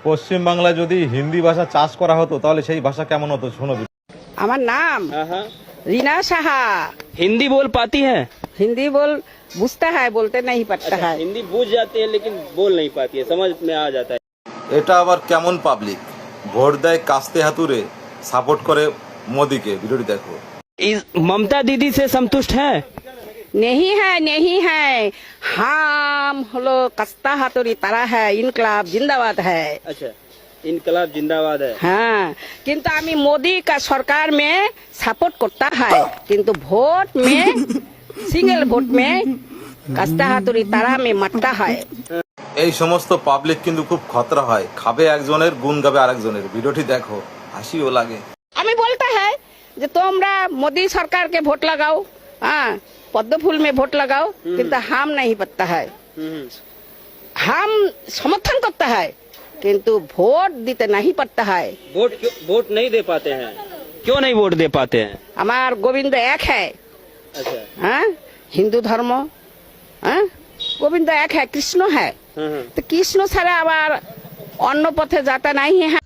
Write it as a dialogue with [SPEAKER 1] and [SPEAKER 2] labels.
[SPEAKER 1] পশ্চিম বাংলায় যদি হিন্দি ভাষা চাষ করা হতো তাহলে সেই ভাষা কেমন হতো শোনো।
[SPEAKER 2] আমার নাম रीना साहा।
[SPEAKER 3] हिंदी बोल पाती हैं?
[SPEAKER 2] हिंदी बोल बुझता है, बोलते नहीं पड़ता है।
[SPEAKER 3] हिंदी बूझ जाती है लेकिन बोल नहीं पाती है, समझ में आ जाता है।
[SPEAKER 1] এটা আবার কেমন পাবলিক, ভোট দেয় কাস্তে হাতুরে, সাপোর্ট করে মোদিকে। ভিডিওটি দেখো।
[SPEAKER 3] ममता दीदी से संतुष्ट हैं?
[SPEAKER 2] नहीं है, नहीं है। हम हलो कस्ता हाथोरी तारा है, इनकलाब जिंदाबाद है।
[SPEAKER 3] अच्छा, इनकलाब जिंदाबाद है।
[SPEAKER 2] हाँ, किंतु आमी मोदी का सरकार में सपोर्ट करता है, किंतु वोट में सिंगल वोट में कस्ता हाथोरी तारा में मट्टा है।
[SPEAKER 1] এই সমস্ত পাবলিক কিন্তু খুব খতরা হয়, খাবে একজনের গুণ গাবে আরেকজনের। ভিডিওটি দেখো, হাসিও লাগে।
[SPEAKER 2] আমি বলতে है যে তোমরা मोदी सरकार के वोट लगाओ, हाँ पद्म फूल में वोट लगाओ, किंतु हम नहीं पता है। हम समर्थन करता है किंतु वोट देते नहीं पड़ता है।
[SPEAKER 3] वोट नहीं दे पाते हैं? क्यों नहीं वोट दे पाते हैं?
[SPEAKER 2] हमार गोविंद एक है।
[SPEAKER 3] अच्छा,
[SPEAKER 2] हाँ हिंदू धर्म, हाँ गोविंद एक है, कृष्ण है। तो कृष्ण सारा आबार अन्न पथे जाता नहीं है।